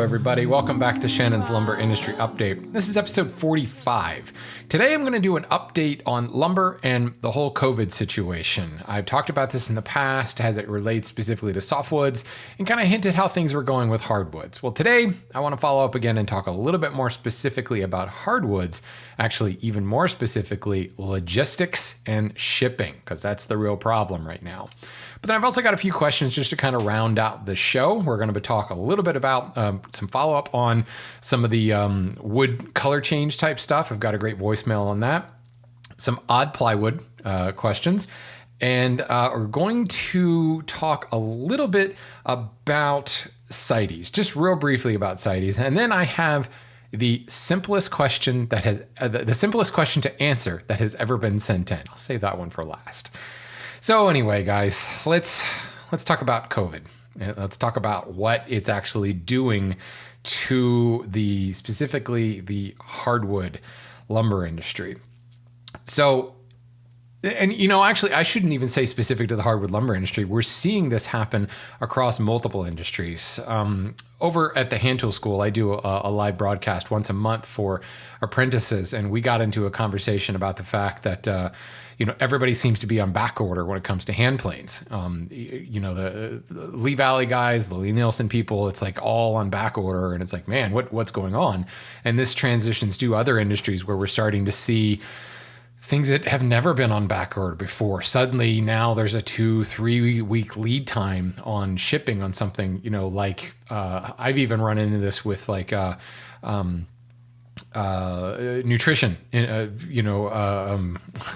everybody. Welcome back to Shannon's Lumber Industry Update. This is episode 45. Today I'm going to do an update on lumber and the whole COVID situation. I've talked about this in the past as it relates specifically to softwoods and kind of hinted how things were going with hardwoods. Well, today I want to follow up again and talk a little bit more specifically about hardwoods, actually even more specifically logistics and shipping, because that's the real problem right now. But then I've also got a few questions just to kind of round out the show. We're going to talk a little bit about some follow-up on some of the wood color change type stuff. I've got a great voicemail on that. Some odd plywood questions. And we're going to talk a little bit about CITES, just real briefly about CITES. And then I have the simplest question that has the simplest question to answer that has ever been sent in. I'll save that one for last. So anyway, guys, let's talk about COVID. Let's talk about what it's actually doing to specifically the hardwood lumber industry. So, and actually, I shouldn't even say specific to the hardwood lumber industry. We're seeing this happen across multiple industries. Over at the Hand Tool School, I do a live broadcast once a month for apprentices, and we got into a conversation about the fact that everybody seems to be on back order when it comes to hand planes. The Lee Valley guys, the Lee Nielsen people, it's like all on back order, and it's like, man, what's going on? And this transitions to other industries where we're starting to see things that have never been on back order before. Suddenly now there's a 2-3 week lead time on shipping on something, like I've even run into this with like nutrition,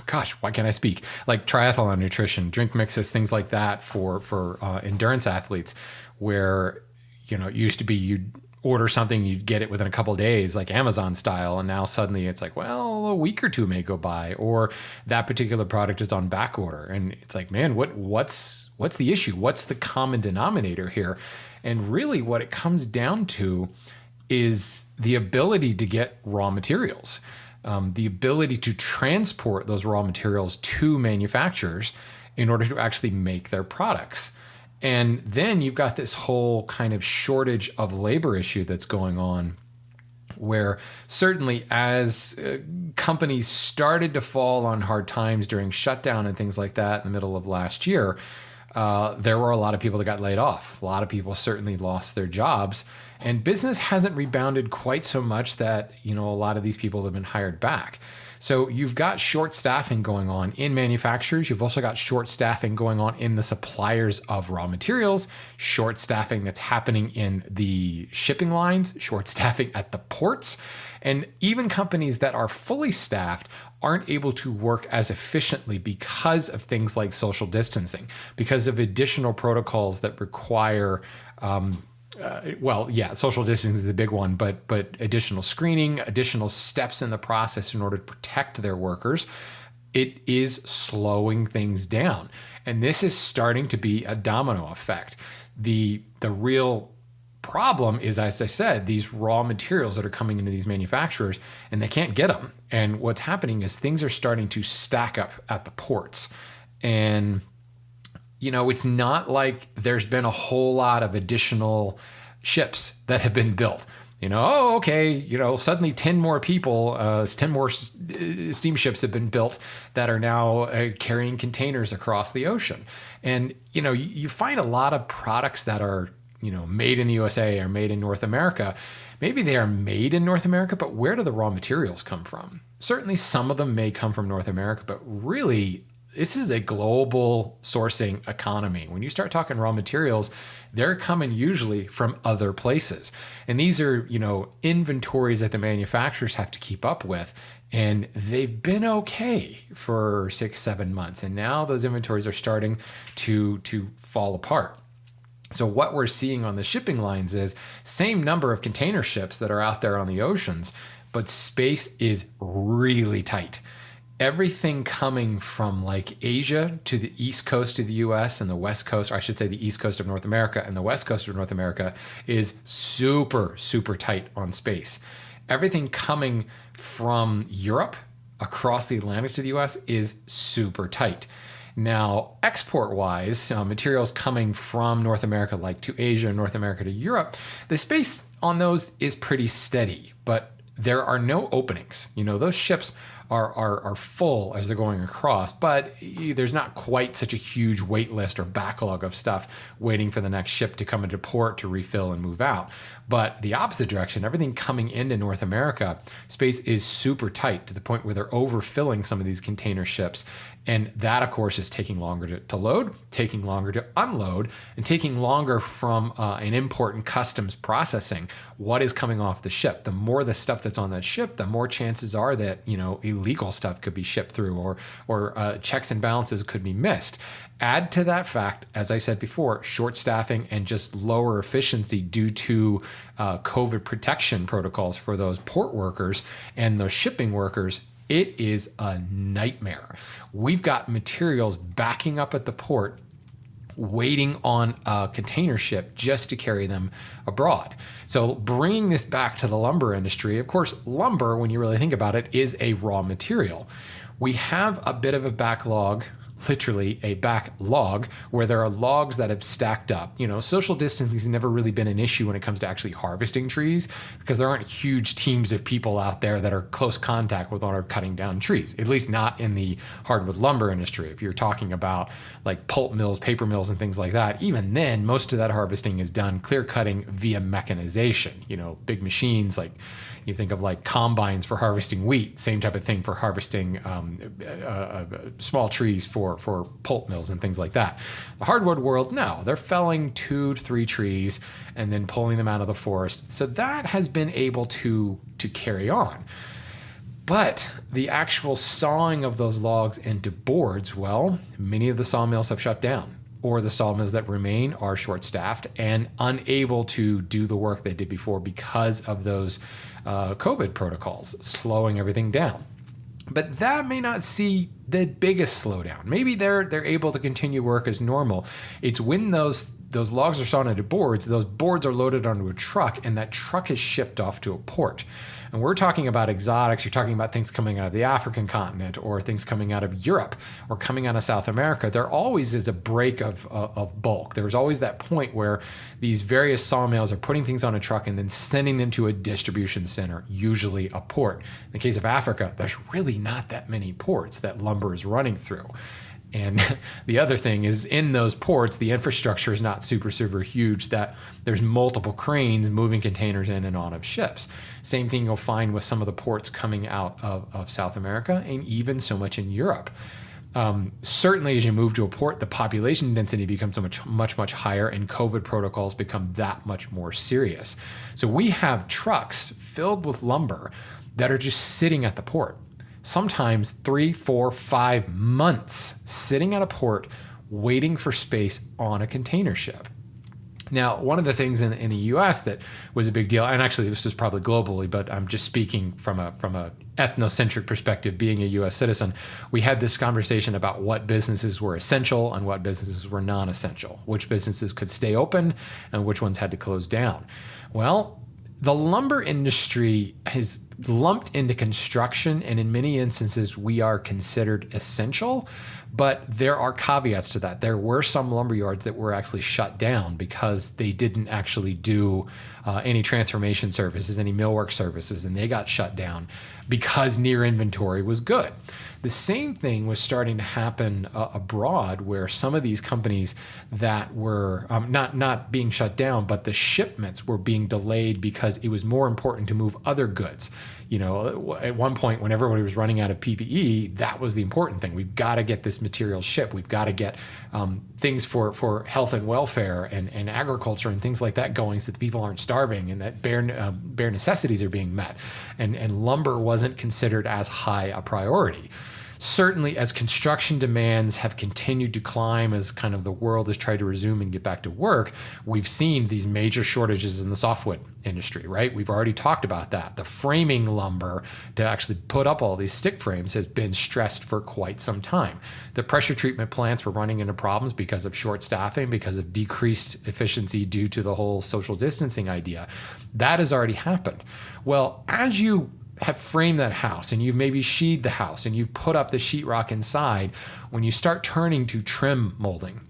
gosh, why can't I speak? Like triathlon nutrition, drink mixes, things like that for endurance athletes, where, it used to be you'd order something, you'd get it within a couple of days, like Amazon style. And now suddenly it's like, well, a week or two may go by, or that particular product is on back order. And it's like, man, what's the issue? What's the common denominator here? And really what it comes down to is the ability to get raw materials, the ability to transport those raw materials to manufacturers in order to actually make their products. And then you've got this whole kind of shortage of labor issue that's going on, where certainly as companies started to fall on hard times during shutdown and things like that in the middle of last year, there were a lot of people that got laid off. A lot of people certainly lost their jobs, and business hasn't rebounded quite so much that, a lot of these people have been hired back. So you've got short staffing going on in manufacturers. You've also got short staffing going on in the suppliers of raw materials, short staffing that's happening in the shipping lines, short staffing at the ports, and even companies that are fully staffed aren't able to work as efficiently because of things like social distancing, because of additional protocols that require social distancing is the big one, but additional screening, additional steps in the process in order to protect their workers. It is slowing things down. And this is starting to be a domino effect. The real problem is, as I said, these raw materials that are coming into these manufacturers, and they can't get them. And what's happening is things are starting to stack up at the ports. And it's not like there's been a whole lot of additional ships that have been built. Suddenly 10 more people, 10 more steamships have been built that are now carrying containers across the ocean. And, you find a lot of products that are, made in the USA or made in North America. Maybe they are made in North America, but where do the raw materials come from? Certainly some of them may come from North America, but really, this is a global sourcing economy. When you start talking raw materials, they're coming usually from other places. And these are, inventories that the manufacturers have to keep up with. And they've been okay for 6-7 months. And now those inventories are starting to fall apart. So what we're seeing on the shipping lines is same number of container ships that are out there on the oceans, but space is really tight. Everything coming from like Asia to the East Coast of the US and the West Coast, or I should say the East Coast of North America and the West Coast of North America, is super, super tight on space. Everything coming from Europe across the Atlantic to the US is super tight. Now, export-wise, materials coming from North America, like to Asia, North America to Europe, the space on those is pretty steady, but there are no openings. Those ships are full as they're going across, but there's not quite such a huge wait list or backlog of stuff waiting for the next ship to come into port to refill and move out. But the opposite direction, everything coming into North America, space is super tight to the point where they're overfilling some of these container ships. And that, of course, is taking longer to load, taking longer to unload, and taking longer from an import and customs processing what is coming off the ship. The more the stuff that's on that ship, the more chances are that, illegal stuff could be shipped through or checks and balances could be missed. Add to that fact, as I said before, short staffing and just lower efficiency due to COVID protection protocols for those port workers and those shipping workers. It is a nightmare. We've got materials backing up at the port, waiting on a container ship just to carry them abroad. So bringing this back to the lumber industry, of course, lumber, when you really think about it, is a raw material. We have a bit of a backlog, literally a backlog, where there are logs that have stacked up. Social distancing has never really been an issue when it comes to actually harvesting trees, because there aren't huge teams of people out there that are close contact with one another cutting down trees, at least not in the hardwood lumber industry. If you're talking about like pulp mills, paper mills, and things like that, even then, most of that harvesting is done clear cutting via mechanization. Big machines like you think of like combines for harvesting wheat, same type of thing for harvesting small trees for pulp mills and things like that. The hardwood world, no, they're felling 2 to 3 trees and then pulling them out of the forest. So that has been able to carry on. But the actual sawing of those logs into boards, well, many of the sawmills have shut down, or the sawmills that remain are short-staffed and unable to do the work they did before because of those COVID protocols, slowing everything down. But that may not see the biggest slowdown. Maybe they're able to continue work as normal. It's when those logs are sawn into boards, those boards are loaded onto a truck, and that truck is shipped off to a port. And we're talking about exotics, you're talking about things coming out of the African continent or things coming out of Europe or coming out of South America. There always is a break of bulk. There's always that point where these various sawmills are putting things on a truck and then sending them to a distribution center, usually a port. In the case of Africa, there's really not that many ports that lumber is running through. And the other thing is, in those ports, the infrastructure is not super huge, that there's multiple cranes moving containers in and on of ships. Same thing you'll find with some of the ports coming out of South America and even so much in Europe. Certainly, as you move to a port, the population density becomes much higher, and COVID protocols become that much more serious. So we have trucks filled with lumber that are just sitting at the port. Sometimes 3, 4, 5 months sitting at a port waiting for space on a container ship. Now, one of the things in the US that was a big deal, and actually this was probably globally, but I'm just speaking from a ethnocentric perspective, being a US citizen, we had this conversation about what businesses were essential and what businesses were non-essential, which businesses could stay open and which ones had to close down. Well, the lumber industry is lumped into construction, and in many instances, we are considered essential, but there are caveats to that. There were some lumber yards that were actually shut down because they didn't actually do any transformation services, any millwork services, and they got shut down because near inventory was good. The same thing was starting to happen abroad, where some of these companies that were not being shut down, but the shipments were being delayed because it was more important to move other goods. At one point when everybody was running out of PPE, that was the important thing. We've got to get this material shipped. We've got to get things for health and welfare and agriculture and things like that going so that people aren't starving and that bare necessities are being met. And lumber wasn't considered as high a priority. Certainly, as construction demands have continued to climb, as kind of the world has tried to resume and get back to work, we've seen these major shortages in the softwood industry, right? We've already talked about that. The framing lumber to actually put up all these stick frames has been stressed for quite some time. The pressure treatment plants were running into problems because of short staffing, because of decreased efficiency due to the whole social distancing idea. That has already happened. Well, as you have framed that house and you've maybe sheathed the house and you've put up the sheetrock inside, when you start turning to trim molding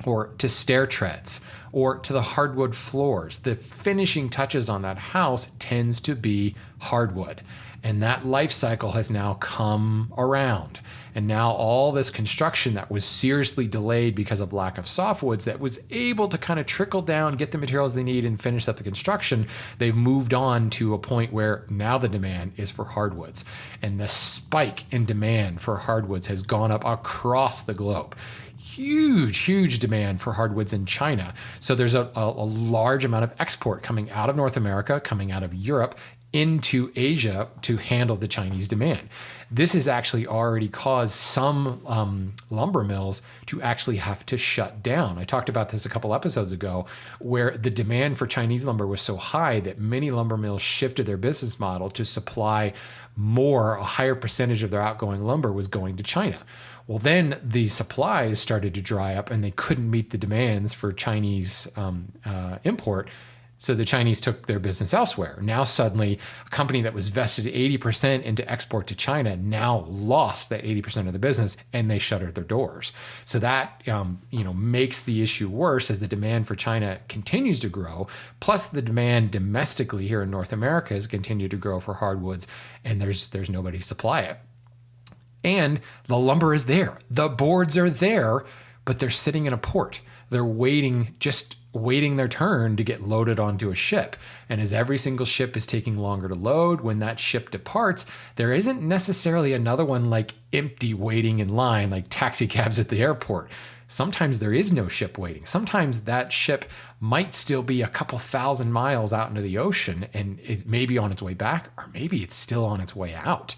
or to stair treads or to the hardwood floors, the finishing touches on that house tends to be hardwood. And that life cycle has now come around. And now all this construction that was seriously delayed because of lack of softwoods that was able to kind of trickle down, get the materials they need and finish up the construction, they've moved on to a point where now the demand is for hardwoods. And the spike in demand for hardwoods has gone up across the globe. Huge demand for hardwoods in China. So there's a large amount of export coming out of North America, coming out of Europe, into Asia to handle the Chinese demand. This has actually already caused some lumber mills to actually have to shut down. I talked about this a couple episodes ago, where the demand for Chinese lumber was so high that many lumber mills shifted their business model to supply a higher percentage of their outgoing lumber was going to China. Well, then the supplies started to dry up and they couldn't meet the demands for Chinese import. So the Chinese took their business elsewhere. Now suddenly a company that was vested 80% into export to China now lost that 80% of the business and they shuttered their doors. So that makes the issue worse as the demand for China continues to grow. Plus the demand domestically here in North America has continued to grow for hardwoods, and there's nobody to supply it. And the lumber is there. The boards are there, but they're sitting in a port. They're waiting their turn to get loaded onto a ship. And as every single ship is taking longer to load, when that ship departs, there isn't necessarily another one like empty waiting in line, like taxi cabs at the airport. Sometimes there is no ship waiting. Sometimes that ship might still be a couple thousand miles out into the ocean and it's maybe on its way back, or maybe it's still on its way out.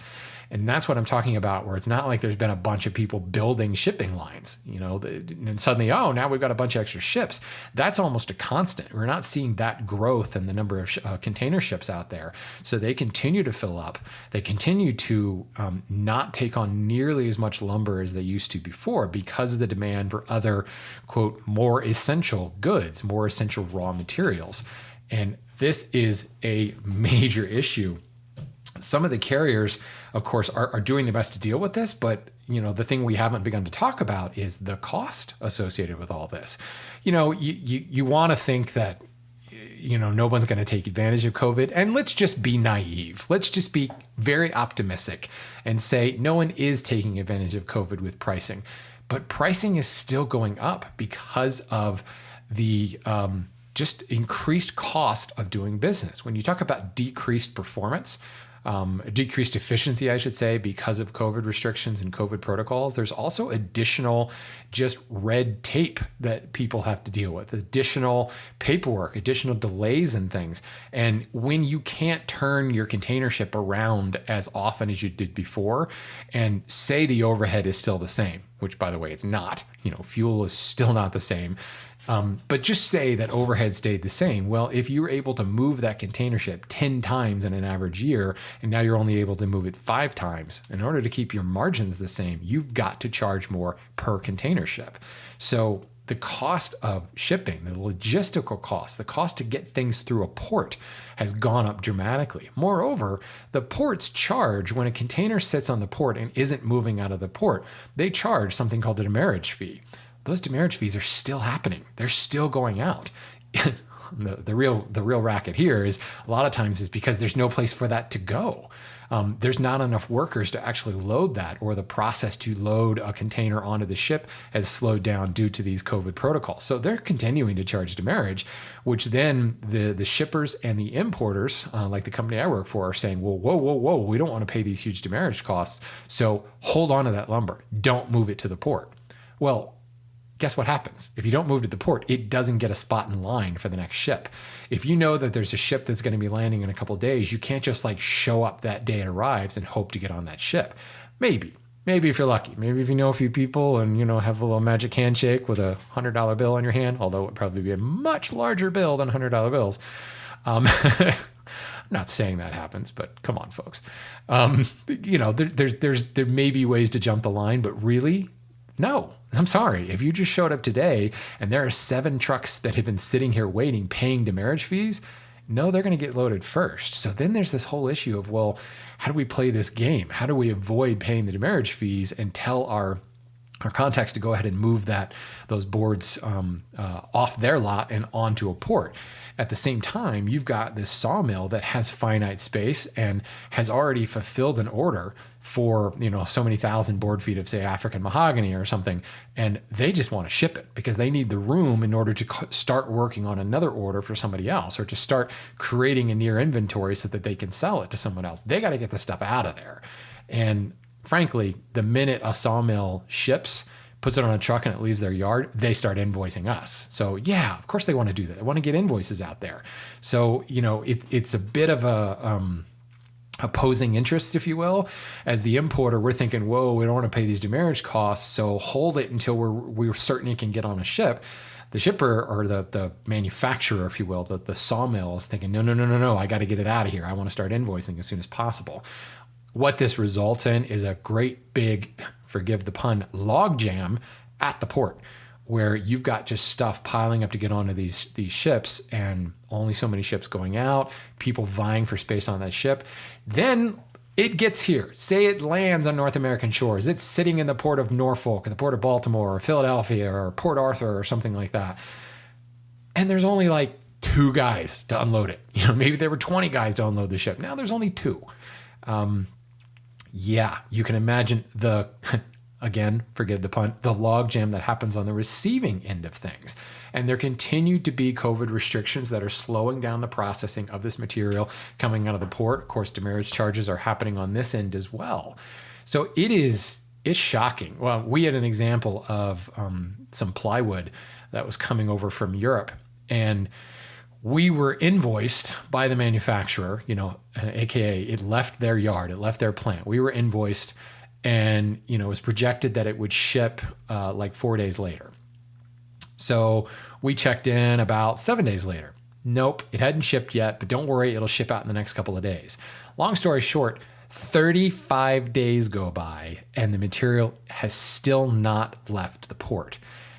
And that's what I'm talking about, where it's not like there's been a bunch of people building shipping lines, and suddenly, now we've got a bunch of extra ships. That's almost a constant. We're not seeing that growth in the number of container ships out there. So they continue to fill up. They continue to not take on nearly as much lumber as they used to before because of the demand for other, quote, more essential goods, more essential raw materials. And this is a major issue. Some of the carriers, of course, are doing their best to deal with this, but the thing we haven't begun to talk about is the cost associated with all this. You want to think that no one's going to take advantage of COVID, and let's just be naive. Let's just be very optimistic and say no one is taking advantage of COVID with pricing, but pricing is still going up because of the just increased cost of doing business. When you talk about decreased performance, decreased efficiency, I should say, because of COVID restrictions and COVID protocols, there's also additional just red tape that people have to deal with, additional paperwork, additional delays and things. And when you can't turn your container ship around as often as you did before, and say the overhead is still the same, which by the way, it's not, fuel is still not the same. But just say that overhead stayed the same. Well, if you were able to move that container ship 10 times in an average year, and now you're only able to move it 5 times, in order to keep your margins the same, you've got to charge more per container ship. So the cost of shipping, the logistical cost, the cost to get things through a port has gone up dramatically. Moreover, the ports charge when a container sits on the port and isn't moving out of the port, they charge something called a demurrage fee. Those demurrage fees are still happening. They're still going out. The real racket here is a lot of times is because there's no place for that to go. There's not enough workers to actually load that, or the process to load a container onto the ship has slowed down due to these COVID protocols. So they're continuing to charge demurrage, which then the shippers and the importers, like the company I work for, are saying, well, whoa, we don't want to pay these huge demurrage costs. So hold on to that lumber. Don't move it to the port. Well, guess what happens? If you don't move to the port, it doesn't get a spot in line for the next ship. If you know that there's a ship that's going to be landing in a couple of days, you can't just show up that day it arrives and hope to get on that ship. Maybe if you're lucky. Maybe if you know a few people and, have a little magic handshake with a $100 bill on your hand, although it would probably be a much larger bill than $100 bills. I'm not saying that happens, but come on, folks. There may be ways to jump the line, but really, no. I'm sorry. If you just showed up today and there are 7 trucks that have been sitting here waiting, paying demurrage fees, No, they're going to get loaded first. So then there's this whole issue of, well, how do we play this game? How do we avoid paying the demurrage fees and tell our contacts to go ahead and move those boards off their lot and onto a port? At the same time, you've got this sawmill that has finite space and has already fulfilled an order for, so many thousand board feet of, say, African mahogany or something, and they just want to ship it because they need the room in order to start working on another order for somebody else, or to start creating a near inventory so that they can sell it to someone else. They got to get the stuff out of there. And frankly, the minute a sawmill ships, puts it on a truck, and it leaves their yard, they start invoicing us. So yeah, of course they want to do that. They want to get invoices out there. So, it's a bit of a opposing interests, if you will. As the importer, we're thinking, whoa, we don't want to pay these demurrage costs, so hold it until we're certain it can get on a ship. The shipper, or the manufacturer, if you will, the sawmill, is thinking, no, I got to get it out of here. I want to start invoicing as soon as possible. What this results in is a great big, forgive the pun, log jam at the port, where you've got just stuff piling up to get onto these ships, and only so many ships going out, people vying for space on that ship. Then it gets here. Say it lands on North American shores. It's sitting in the port of Norfolk, or the port of Baltimore, or Philadelphia, or Port Arthur, or something like that. And there's only like 2 guys to unload it. Maybe there were 20 guys to unload the ship. Now there's only 2. Yeah, you can imagine again, forgive the pun, the logjam that happens on the receiving end of things. And there continue to be COVID restrictions that are slowing down the processing of this material coming out of the port. Of course, demurrage charges are happening on this end as well. So it's shocking. Well, we had an example of some plywood that was coming over from Europe, and we were invoiced by the manufacturer, AKA it left their yard, it left their plant. We were invoiced, and it was projected that it would ship like 4 days later. So we checked in about 7 days later. Nope, it hadn't shipped yet, but don't worry, it'll ship out in the next couple of days. Long story short, 35 days go by, and the material has still not left the port.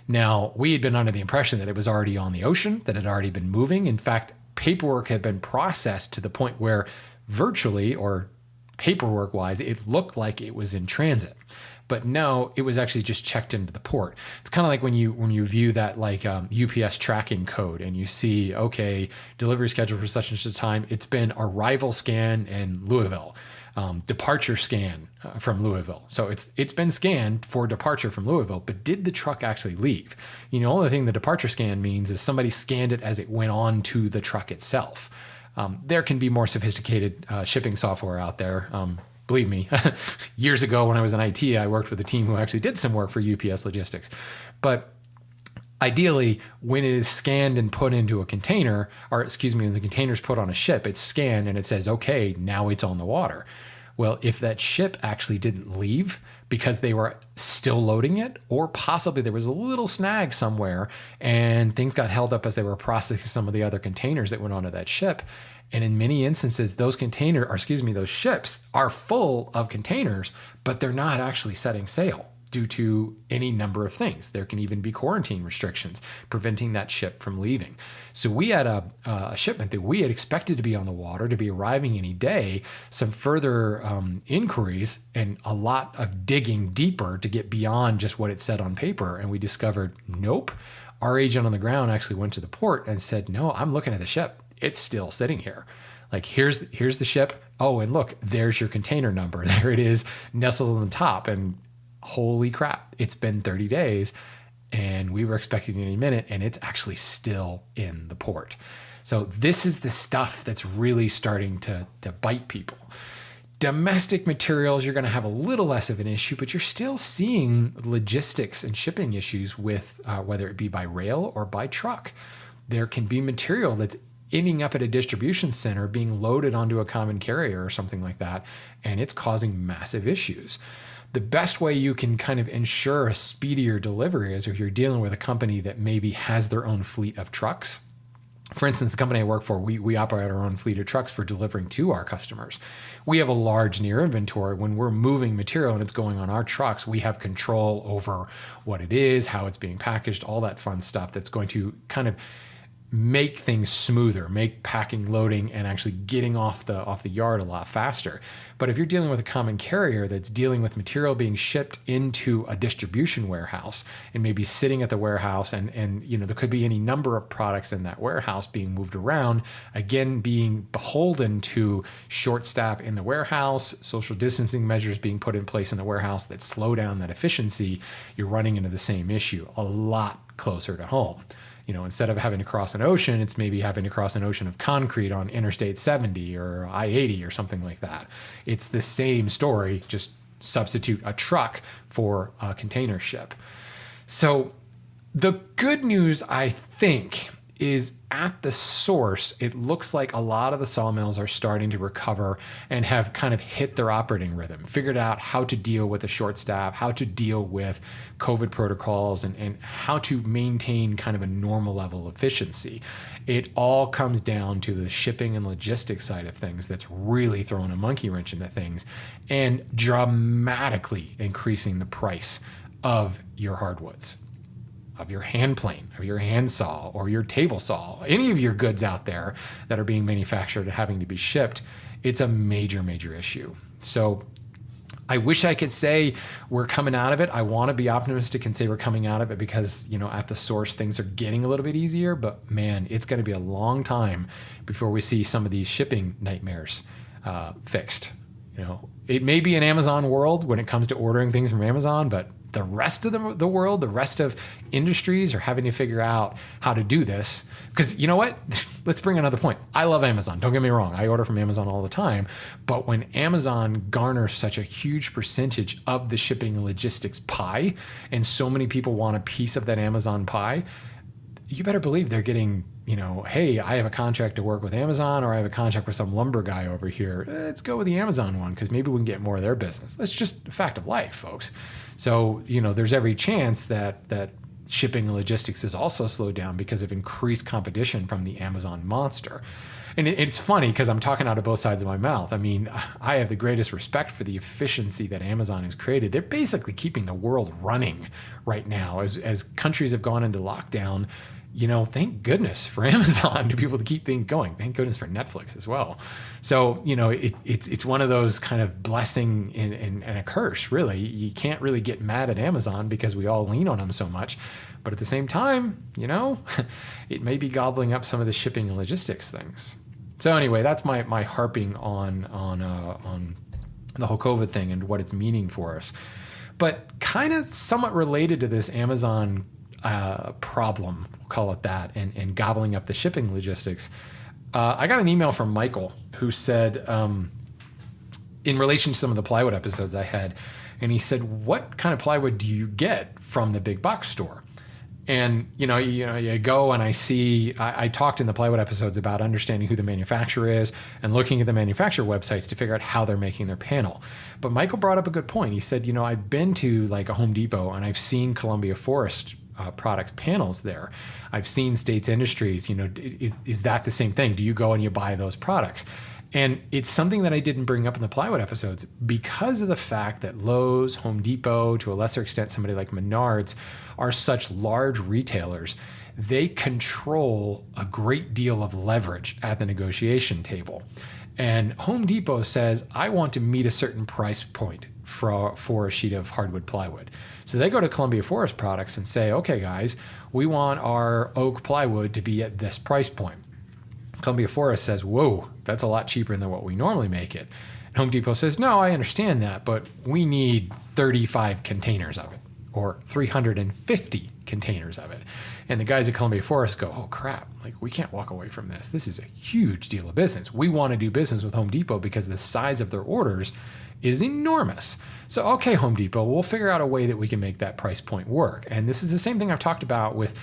Now, we had been under the impression that it was already on the ocean, that it had already been moving. In fact, paperwork had been processed to the point where virtually, or paperwork-wise, it looked like it was in transit. But no, it was actually just checked into the port. It's kind of like when you view that UPS tracking code, and you see, okay, delivery schedule for such and such a time, it's been arrival scan in Louisville. Departure scan from Louisville. So it's been scanned for departure from Louisville, but did the truck actually leave? The only thing the departure scan means is somebody scanned it as it went on to the truck itself. There can be more sophisticated shipping software out there. Believe me, years ago when I was in IT, I worked with a team who actually did some work for UPS Logistics. But ideally, when it is scanned and put into a container, when the container's put on a ship, it's scanned and it says, okay, now it's on the water. Well, if that ship actually didn't leave because they were still loading it, or possibly there was a little snag somewhere and things got held up as they were processing some of the other containers that went onto that ship. And in many instances, those ships are full of containers, but they're not actually setting sail due to any number of things. There can even be quarantine restrictions preventing that ship from leaving. So we had a shipment that we had expected to be on the water, to be arriving any day, some further inquiries and a lot of digging deeper to get beyond just what it said on paper. And we discovered, nope, our agent on the ground actually went to the port and said, no, I'm looking at the ship. It's still sitting here. Like, here's the ship. Oh, and look, there's your container number. There it is, nestled on the top. And holy crap, it's been 30 days and we were expecting any minute, and it's actually still in the port. So this is the stuff that's really starting to bite people. Domestic materials, you're going to have a little less of an issue, but you're still seeing logistics and shipping issues with whether it be by rail or by truck. There can be material that's ending up at a distribution center being loaded onto a common carrier or something like that, and it's causing massive issues. The best way you can kind of ensure a speedier delivery is if you're dealing with a company that maybe has their own fleet of trucks. For instance, the company I work for, we operate our own fleet of trucks for delivering to our customers. We have a large near inventory. When we're moving material and it's going on our trucks, we have control over what it is, how it's being packaged, all that fun stuff that's going to kind of make things smoother, make packing, loading, and actually getting off the yard a lot faster. But if you're dealing with a common carrier that's dealing with material being shipped into a distribution warehouse and maybe sitting at the warehouse, and there could be any number of products in that warehouse being moved around, again, being beholden to short staff in the warehouse, social distancing measures being put in place in the warehouse that slow down that efficiency, you're running into the same issue a lot closer to home. Instead of having to cross an ocean, it's maybe having to cross an ocean of concrete on Interstate 70 or I-80 or something like that. It's the same story, just substitute a truck for a container ship. So the good news, I think, is at the source, it looks like a lot of the sawmills are starting to recover and have kind of hit their operating rhythm, figured out how to deal with the short staff, how to deal with COVID protocols, and how to maintain kind of a normal level of efficiency. It all comes down to the shipping and logistics side of things that's really throwing a monkey wrench into things and dramatically increasing the price of your hardwoods, of your hand plane, of your hand saw, or your table saw, any of your goods out there that are being manufactured and having to be shipped. It's a major, major issue. So I wish I could say we're coming out of it. I want to be optimistic and say we're coming out of it because, at the source, things are getting a little bit easier, but man, it's going to be a long time before we see some of these shipping nightmares fixed. It may be an Amazon world when it comes to ordering things from Amazon, but the rest of the world, the rest of industries are having to figure out how to do this. Because you know what? Let's bring another point. I love Amazon. Don't get me wrong. I order from Amazon all the time. But when Amazon garners such a huge percentage of the shipping and logistics pie, and so many people want a piece of that Amazon pie, you better believe they're getting, hey, I have a contract to work with Amazon, or I have a contract with some lumber guy over here. Let's go with the Amazon one because maybe we can get more of their business. That's just a fact of life, folks. So, there's every chance that shipping and logistics is also slowed down because of increased competition from the Amazon monster. And it's funny because I'm talking out of both sides of my mouth. I mean, I have the greatest respect for the efficiency that Amazon has created. They're basically keeping the world running right now as countries have gone into lockdown. Thank goodness for Amazon to be able to keep things going. Thank goodness for Netflix as well. So, it's one of those kind of blessing and a curse, really. You can't really get mad at Amazon because we all lean on them so much. But at the same time, it may be gobbling up some of the shipping and logistics things. So anyway, that's my harping on the whole COVID thing and what it's meaning for us. But kind of somewhat related to this Amazon problem, we'll call it that, and gobbling up the shipping logistics. I got an email from Michael who said, in relation to some of the plywood episodes I had, and he said, what kind of plywood do you get from the big box store? And, you go and I talked in the plywood episodes about understanding who the manufacturer is and looking at the manufacturer websites to figure out how they're making their panel. But Michael brought up a good point. He said, I've been to like a Home Depot and I've seen Columbia Forest products panels there. I've seen States Industries, is that the same thing? Do you go and you buy those products? And it's something that I didn't bring up in the plywood episodes because of the fact that Lowe's, Home Depot, to a lesser extent, somebody like Menards are such large retailers. They control a great deal of leverage at the negotiation table. And Home Depot says, I want to meet a certain price point for a sheet of hardwood plywood. So they go to Columbia Forest Products and say, okay, guys, we want our oak plywood to be at this price point. Columbia Forest says, whoa, that's a lot cheaper than what we normally make it. And Home Depot says, no, I understand that, but we need 35 containers of it or 350 containers of it. And the guys at Columbia Forest go, oh crap, we can't walk away from this. This is a huge deal of business. We want to do business with Home Depot because the size of their orders is enormous. So, okay, Home Depot, we'll figure out a way that we can make that price point work. And this is the same thing I've talked about with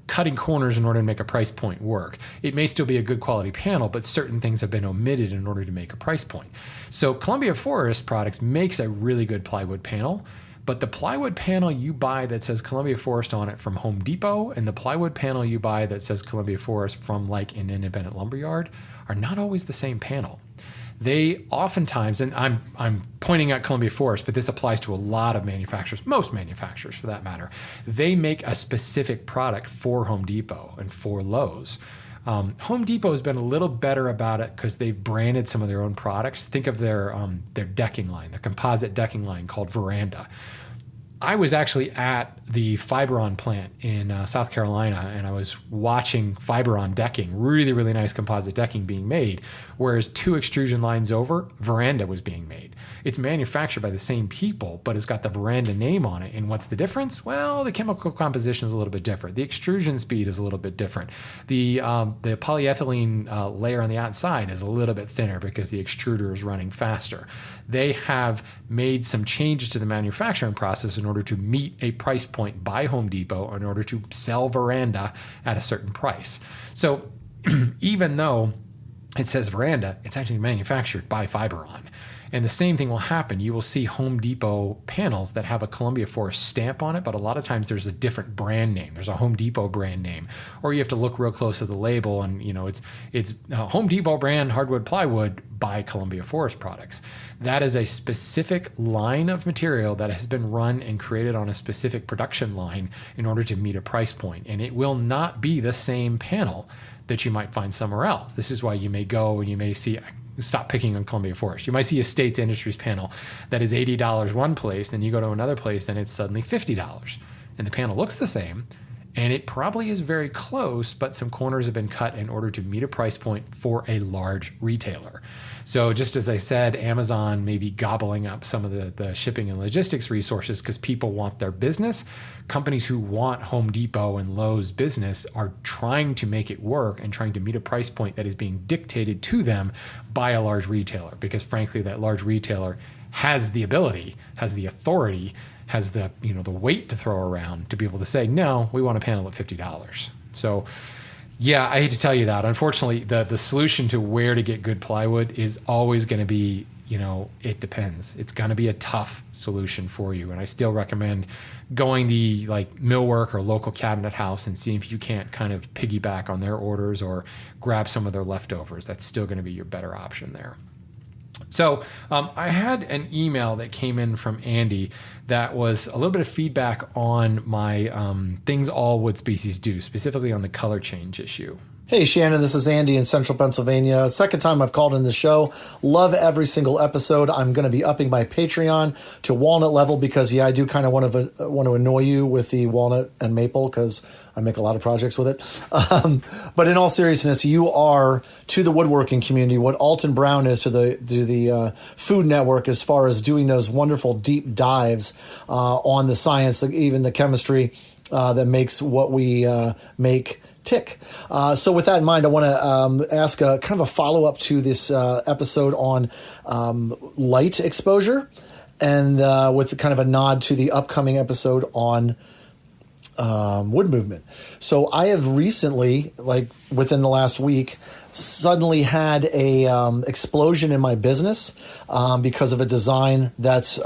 cutting corners in order to make a price point work. It may still be a good quality panel, but certain things have been omitted in order to make a price point. So Columbia Forest Products makes a really good plywood panel, but the plywood panel you buy that says Columbia Forest on it from Home Depot and the plywood panel you buy that says Columbia Forest from like an independent lumberyard are not always the same panel. they oftentimes, and I'm pointing out Columbia Forest, but this applies to a lot of manufacturers, most manufacturers for that matter, they make a specific product for Home Depot and for Lowe's. Home Depot has been a little better about it because they've branded some of their own products. Think of their decking line, their composite decking line called Veranda. I was actually at the Fiberon plant in South Carolina, and I was watching Fiberon decking, really, really nice composite decking being made, whereas 2 extrusion lines over, Veranda was being made. It's manufactured by the same people, but it's got the Veranda name on it. And what's the difference? Well, the chemical composition is a little bit different. The extrusion speed is a little bit different. The polyethylene layer on the outside is a little bit thinner because the extruder is running faster. They have made some changes to the manufacturing process in order to meet a price point by Home Depot in order to sell Veranda at a certain price. So even though it says Veranda, it's actually manufactured by Fiberon. And the same thing will happen. You will see Home Depot panels that have a Columbia Forest stamp on it, but a lot of times there's a different brand name. There's a Home Depot brand name, or you have to look real close at the label, and it's Home Depot brand hardwood plywood by Columbia Forest Products. That is a specific line of material that has been run and created on a specific production line in order to meet a price point, and it will not be the same panel that you might find somewhere else. This is why you may go and you may see, stop picking on Columbia Forest. You might see a States Industries panel that is $80 one place, and you go to another place and it's suddenly $50. And the panel looks the same, and it probably is very close, but some corners have been cut in order to meet a price point for a large retailer. So just as I said, Amazon may be gobbling up some of the shipping and logistics resources because people want their business. Companies who want Home Depot and Lowe's business are trying to make it work and trying to meet a price point that is being dictated to them by a large retailer, because frankly, that large retailer has the ability, has the authority, has the the weight to throw around to be able to say, no, we want a panel at $50. So yeah, I hate to tell you that. Unfortunately, the solution to where to get good plywood is always going to be, it depends. It's going to be a tough solution for you. And I still recommend going the millwork or local cabinet house and seeing if you can't kind of piggyback on their orders or grab some of their leftovers. That's still going to be your better option there. So I had an email that came in from Andy that was a little bit of feedback on my things all wood species do, specifically on the color change issue. Hey, Shannon, this is Andy in Central Pennsylvania. Second time I've called in the show. Love every single episode. I'm going to be upping my Patreon to walnut level because, I do kind of want to annoy you with the walnut and maple because I make a lot of projects with it. But in all seriousness, you are to the woodworking community what Alton Brown is to the Food Network as far as doing those wonderful deep dives on the science, even the chemistry that makes what we make tick. So with that in mind, I want to ask a kind of a follow-up to this episode on light exposure, and with kind of a nod to the upcoming episode on wood movement. So I have recently, within the last week, suddenly had a explosion in my business because of a design that's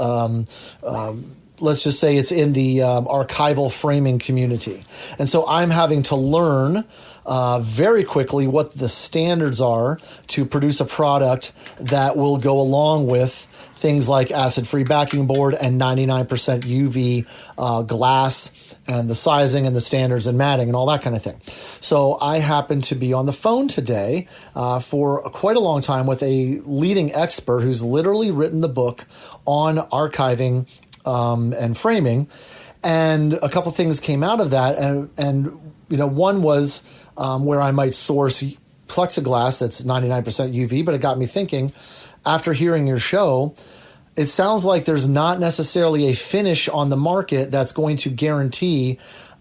let's just say it's in the archival framing community. And so I'm having to learn very quickly what the standards are to produce a product that will go along with things like acid-free backing board and 99% UV glass and the sizing and the standards and matting and all that kind of thing. So I happen to be on the phone today for quite a long time with a leading expert who's literally written the book on archiving and framing, and a couple things came out of that, and one was where I might source plexiglass that's 99% UV, but it got me thinking, after hearing your show, it sounds like there's not necessarily a finish on the market that's going to guarantee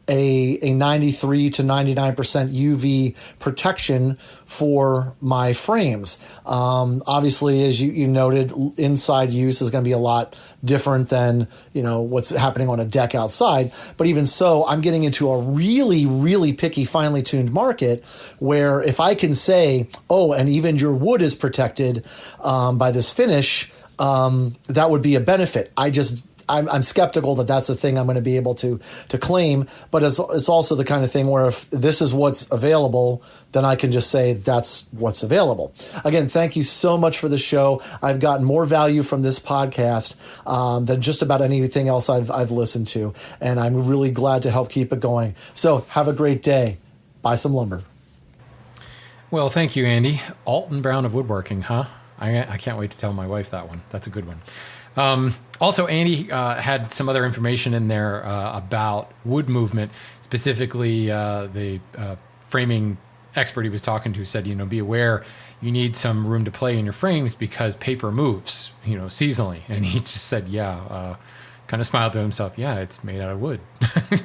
a 93 to 99% UV protection for my frames. Obviously, as you noted, inside use is going to be a lot different than, what's happening on a deck outside. But even so, I'm getting into a really, really picky, finely tuned market where if I can say, oh, and even your wood is protected by this finish, that would be a benefit. I'm skeptical that that's a thing I'm going to be able to claim, but it's also the kind of thing where if this is what's available, then I can just say that's what's available. Again, thank you so much for the show. I've gotten more value from this podcast than just about anything else I've listened to, and I'm really glad to help keep it going. So have a great day. Buy some lumber. Well, thank you, Andy. Alton Brown of Woodworking, huh? I can't wait to tell my wife that one. That's a good one. Also, Andy had some other information in there about wood movement, specifically the framing expert he was talking to said, be aware you need some room to play in your frames because paper moves, seasonally. And he just said, kind of smiled to himself. Yeah, it's made out of wood.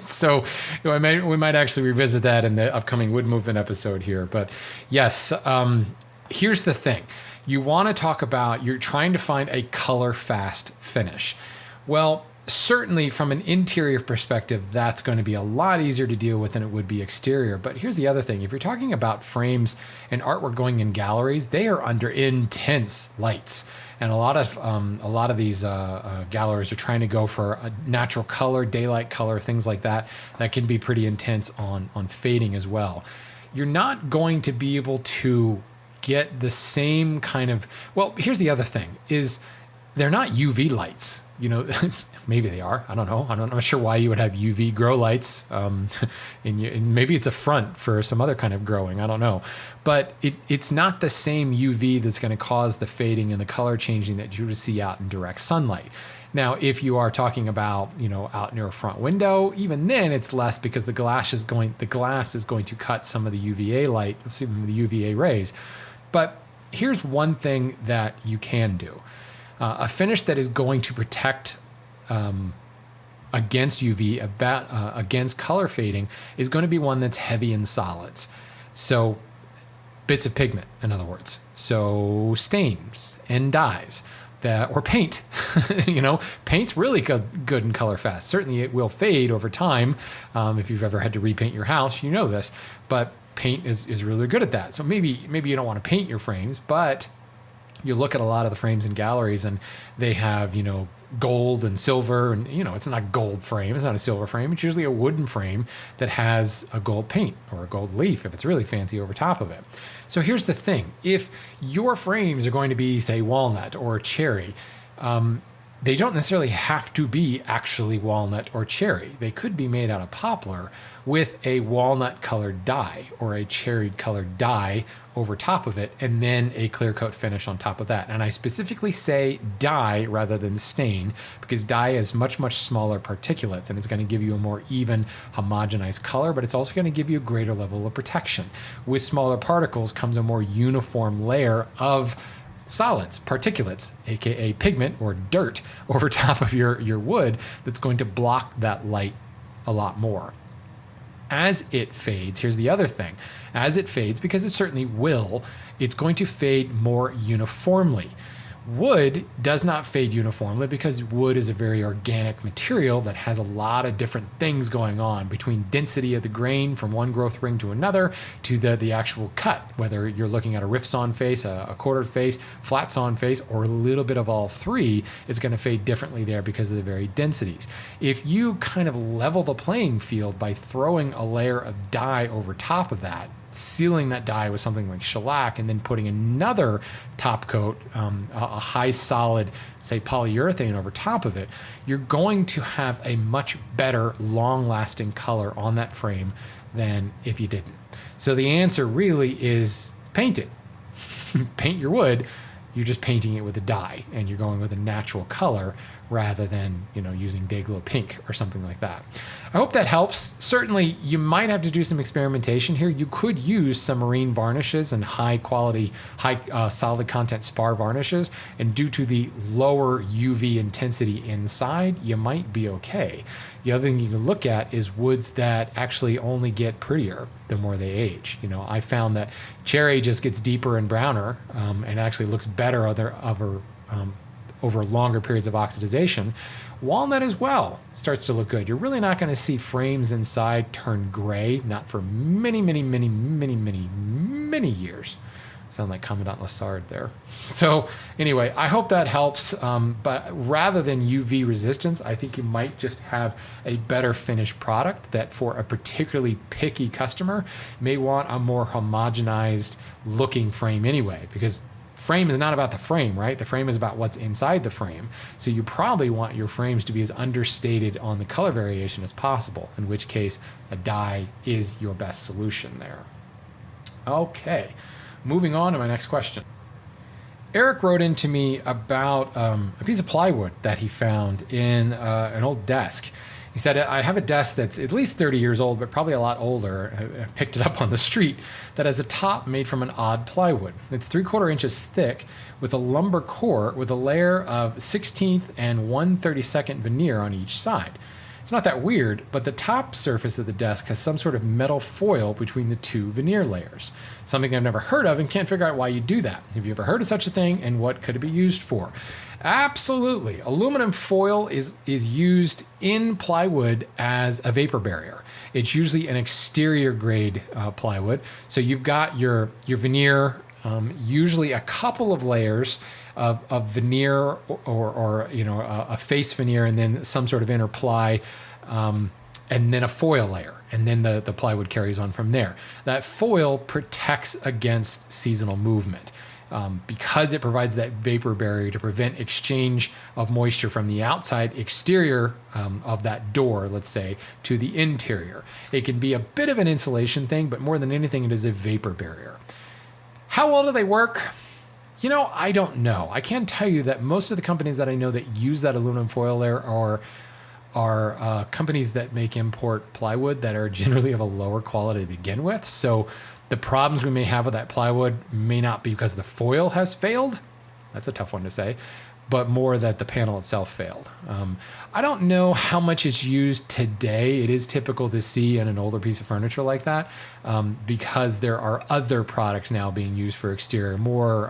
So we might actually revisit that in the upcoming wood movement episode here. But yes, here's the thing. You want to talk about, you're trying to find a color fast finish. Well, certainly from an interior perspective, that's going to be a lot easier to deal with than it would be exterior. But here's the other thing. If you're talking about frames and artwork going in galleries, they are under intense lights. And a lot of these galleries are trying to go for a natural color, daylight color, things like that. That can be pretty intense on fading as well. You're not going to be able to get the same kind of, well, here's the other thing is they're not UV lights, maybe they are. I don't know. I'm not sure why you would have UV grow lights. And maybe it's a front for some other kind of growing. I don't know. But it's not the same UV that's going to cause the fading and the color changing that you would see out in direct sunlight. Now, if you are talking about, out near a front window, even then it's less because the glass is going to cut some of the UVA light, some of the UVA rays. But here's one thing that you can do. A finish that is going to protect against UV, against color fading, is going to be one that's heavy in solids. So bits of pigment, in other words. So stains and dyes. Or paint. Paint's really good in color fast. Certainly it will fade over time. If you've ever had to repaint your house, you know this. But paint is really good at that. So maybe you don't want to paint your frames, but you look at a lot of the frames in galleries and they have, gold and silver and, it's not a gold frame. It's not a silver frame. It's usually a wooden frame that has a gold paint or a gold leaf if it's really fancy over top of it. So here's the thing. If your frames are going to be, say, walnut or cherry, they don't necessarily have to be actually walnut or cherry. They could be made out of poplar with a walnut colored dye or a cherry colored dye over top of it, and then a clear coat finish on top of that. And I specifically say dye rather than stain because dye is much, much smaller particulates and it's going to give you a more even homogenized color, but it's also going to give you a greater level of protection. With smaller particles comes a more uniform layer of solids, particulates, aka pigment or dirt over top of your wood that's going to block that light a lot more. As it fades, here's the other thing. As it fades, because it certainly will, it's going to fade more uniformly. Wood does not fade uniformly because wood is a very organic material that has a lot of different things going on between density of the grain from one growth ring to another to the actual cut, whether you're looking at a rift sawn face, a quartered face, flat sawn face, or a little bit of all three. It's going to fade differently there because of the varied densities. If you kind of level the playing field by throwing a layer of dye over top of that, sealing that dye with something like shellac, and then putting another top coat, a high solid, say polyurethane over top of it, you're going to have a much better long lasting color on that frame than if you didn't. So the answer really is paint it. Paint your wood. You're just painting it with a dye and you're going with a natural color rather than, using Dayglow pink or something like that. I hope that helps. Certainly, you might have to do some experimentation here. You could use some marine varnishes and high quality, solid content spar varnishes, and due to the lower UV intensity inside, you might be okay. The other thing you can look at is woods that actually only get prettier the more they age. I found that cherry just gets deeper and browner and actually looks better over longer periods of oxidization. Walnut as well starts to look good. You're really not going to see frames inside turn gray, not for many, many, many, many, many, many years. Sound like Commandant Lassard there. So anyway, I hope that helps. But rather than UV resistance, I think you might just have a better finished product that for a particularly picky customer may want a more homogenized looking frame anyway, because frame is not about the frame, right? The frame is about what's inside the frame. So you probably want your frames to be as understated on the color variation as possible, in which case a dye is your best solution there. Okay. Moving on to my next question. Eric wrote into me about a piece of plywood that he found in an old desk. He said, I have a desk that's at least 30 years old, but probably a lot older. I picked it up on the street that has a top made from an odd plywood. It's 3/4 inches thick with a lumber core with a layer of 16th and 1/32 veneer on each side. It's not that weird, but the top surface of the desk has some sort of metal foil between the two veneer layers. Something I've never heard of and can't figure out why you do that. Have you ever heard of such a thing, and what could it be used for? Absolutely. Aluminum foil is used in plywood as a vapor barrier. It's usually an exterior grade plywood. So you've got your veneer, usually a couple of layers of veneer or a face veneer, and then some sort of inner ply, and then a foil layer, and then the plywood carries on from there. That foil protects against seasonal movement because it provides that vapor barrier to prevent exchange of moisture from the outside exterior of that door, let's say, to the interior. It can be a bit of an insulation thing, but more than anything, it is a vapor barrier. How well do they work? I don't know. I can tell you that most of the companies that I know that use that aluminum foil layer are companies that make import plywood that are generally of a lower quality to begin with. So the problems we may have with that plywood may not be because the foil has failed. That's a tough one to say, but more that the panel itself failed. I don't know how much it's used today. It is typical to see in an older piece of furniture like that because there are other products now being used for exterior, more,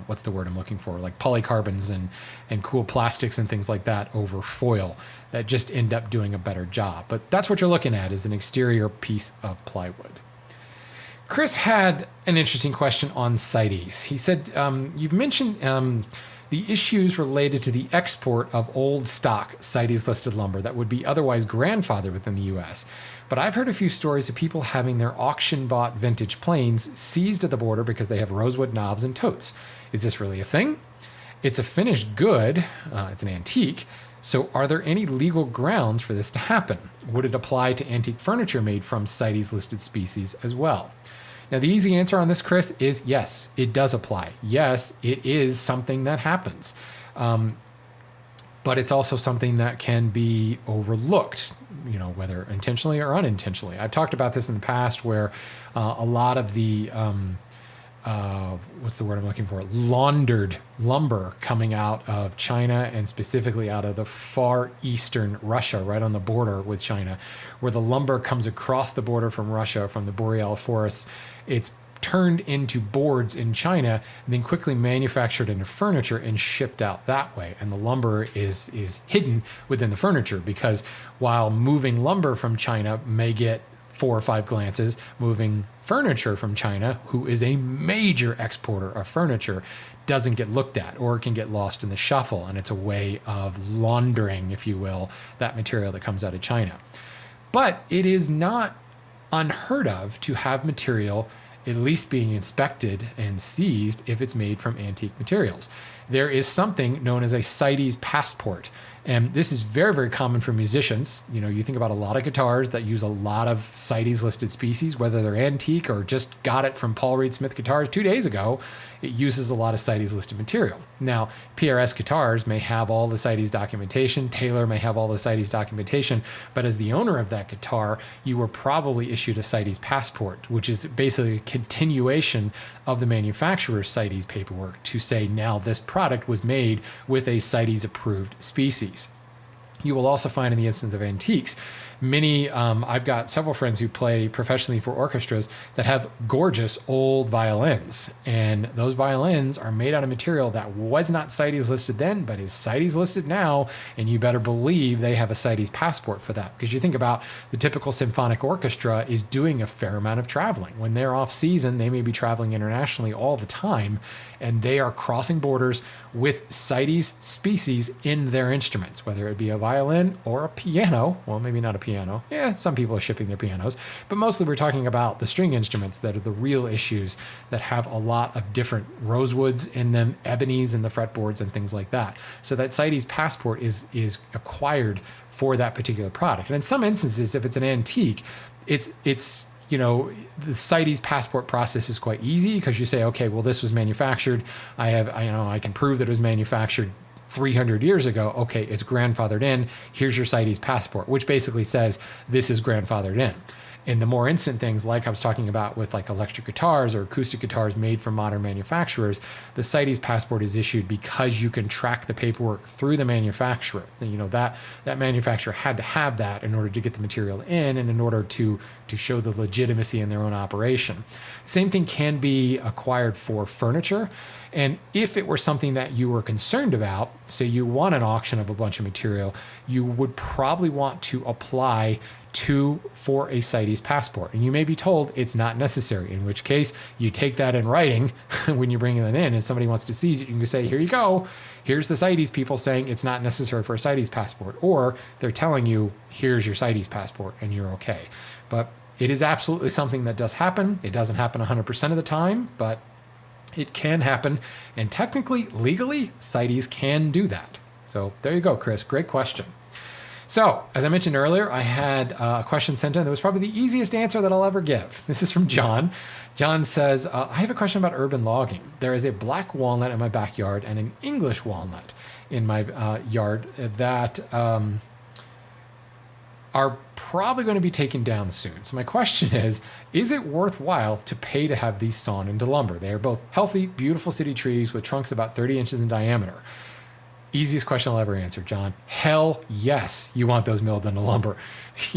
what's the word I'm looking for? Like polycarbons and cool plastics and things like that over foil that just end up doing a better job. But that's what you're looking at, is an exterior piece of plywood. Chris had an interesting question on CITES. He said, you've mentioned the issues related to the export of old stock CITES listed lumber that would be otherwise grandfathered within the US. But I've heard a few stories of people having their auction bought vintage planes seized at the border because they have rosewood knobs and totes. Is this really a thing? It's a finished good, it's an antique. So are there any legal grounds for this to happen? Would it apply to antique furniture made from CITES listed species as well? Now, the easy answer on this, Chris, is yes, it does apply. Yes, it is something that happens. But it's also something that can be overlooked, whether intentionally or unintentionally. I've talked about this in the past where a lot of the, what's the word I'm looking for? Laundered lumber coming out of China and specifically out of the far eastern Russia, right on the border with China, where the lumber comes across the border from Russia, from the boreal forests. It's turned into boards in China and then quickly manufactured into furniture and shipped out that way. And the lumber is hidden within the furniture because while moving lumber from China may get 4 or 5 glances, moving furniture from China, who is a major exporter of furniture, doesn't get looked at or can get lost in the shuffle. And it's a way of laundering, if you will, that material that comes out of China. But it is not unheard of to have material at least being inspected and seized if it's made from antique materials. There is something known as a CITES passport. And this is very, very common for musicians. You think about a lot of guitars that use a lot of CITES listed species, whether they're antique or just got it from Paul Reed Smith guitars 2 days ago. It uses a lot of CITES listed material. Now, PRS guitars may have all the CITES documentation. Taylor may have all the CITES documentation. But as the owner of that guitar, you were probably issued a CITES passport, which is basically a continuation of the manufacturer's CITES paperwork to say now this product was made with a CITES approved species. You will also find in the instance of antiques, I've got several friends who play professionally for orchestras that have gorgeous old violins. And those violins are made out of material that was not CITES listed then, but is CITES listed now. And you better believe they have a CITES passport for that. Because you think about the typical symphonic orchestra is doing a fair amount of traveling. When they're off season, they may be traveling internationally all the time. And they are crossing borders with CITES species in their instruments, whether it be a violin or a piano. Well, maybe not a piano. Yeah, some people are shipping their pianos, but mostly we're talking about the string instruments that are the real issues that have a lot of different rosewoods in them, ebonies in the fretboards and things like that. So that CITES passport is acquired for that particular product. And in some instances, if it's an antique, it's the CITES passport process is quite easy because you say, okay, well, this was manufactured. I can prove that it was manufactured 300 years ago. Okay, it's grandfathered in. Here's your CITES passport, which basically says this is grandfathered in. In the more instant things, like I was talking about with like electric guitars or acoustic guitars made from modern manufacturers, the CITES passport is issued because you can track the paperwork through the manufacturer. That manufacturer had to have that in order to get the material in and in order to show the legitimacy in their own operation. Same thing can be acquired for furniture. And if it were something that you were concerned about, say you want an auction of a bunch of material, you would probably want to apply for a CITES passport. And you may be told it's not necessary, in which case you take that in writing when you're bringing it in. If somebody wants to seize it, you can say, here you go. Here's the CITES people saying it's not necessary for a CITES passport. Or they're telling you, here's your CITES passport, and you're okay. But it is absolutely something that does happen. It doesn't happen 100% of the time, but it can happen. And technically, legally, CITES can do that. So there you go, Chris. Great question. So, as I mentioned earlier, I had a question sent in that was probably the easiest answer that I'll ever give. This is from John. John says, I have a question about urban logging. There is a black walnut in my backyard and an English walnut in my yard that are probably going to be taken down soon. So my question is it worthwhile to pay to have these sawn into lumber? They are both healthy, beautiful city trees with trunks about 30 inches in diameter. Easiest question I'll ever answer, John. Hell yes, you want those milled into lumber.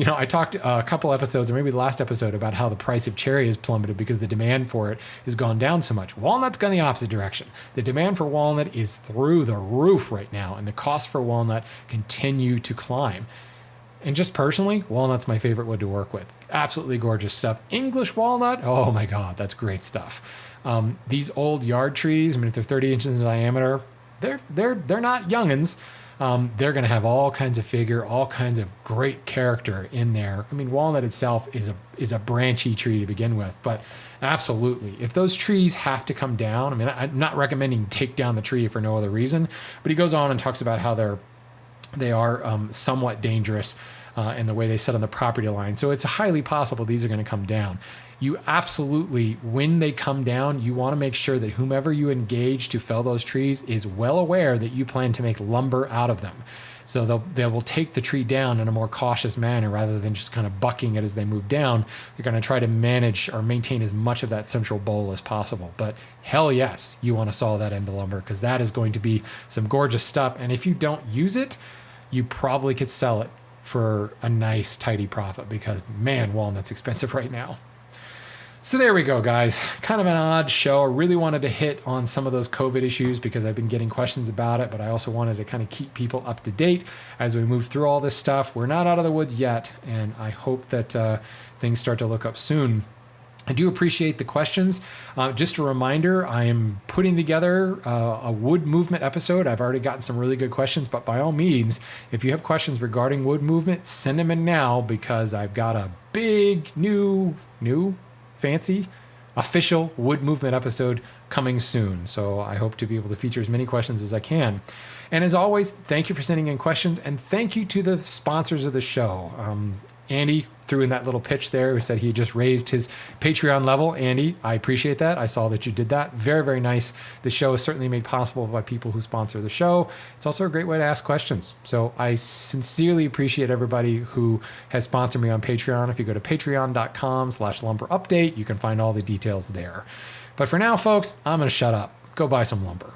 I talked a couple episodes, or maybe the last episode, about how the price of cherry has plummeted because the demand for it has gone down so much. Walnut's gone the opposite direction. The demand for walnut is through the roof right now, and the cost for walnut continue to climb. And just personally, walnut's my favorite wood to work with. Absolutely gorgeous stuff. English walnut, oh my God, that's great stuff. These old yard trees, if they're 30 inches in diameter, they're not youngins. They're going to have all kinds of figure, all kinds of great character in there. Walnut itself is a branchy tree to begin with, but absolutely, if those trees have to come down, I'm not recommending take down the tree for no other reason, but he goes on and talks about how they are somewhat dangerous in the way they sit on the property line. So it's highly possible these are going to come down. You absolutely, when they come down, you want to make sure that whomever you engage to fell those trees is well aware that you plan to make lumber out of them. So they will take the tree down in a more cautious manner rather than just kind of bucking it as they move down. They're going to try to manage or maintain as much of that central bowl as possible. But hell yes, you want to saw that into lumber because that is going to be some gorgeous stuff. And if you don't use it, you probably could sell it for a nice, tidy profit because, man, walnut's expensive right now. So there we go, guys. Kind of an odd show. I really wanted to hit on some of those COVID issues because I've been getting questions about it, but I also wanted to kind of keep people up to date as we move through all this stuff. We're not out of the woods yet, and I hope that things start to look up soon. I do appreciate the questions. Just a reminder, I am putting together a wood movement episode. I've already gotten some really good questions, but by all means, if you have questions regarding wood movement, send them in now because I've got a big new fancy official wood movement episode coming soon. So I hope to be able to feature as many questions as I can. And as always, thank you for sending in questions and thank you to the sponsors of the show. Andy threw in that little pitch there who said he just raised his Patreon level. Andy, I appreciate that. I saw that you did that. Very, very nice. The show is certainly made possible by people who sponsor the show. It's also a great way to ask questions. So I sincerely appreciate everybody who has sponsored me on Patreon. If you go to patreon.com/lumberupdate, you can find all the details there. But for now, folks, I'm going to shut up. Go buy some lumber.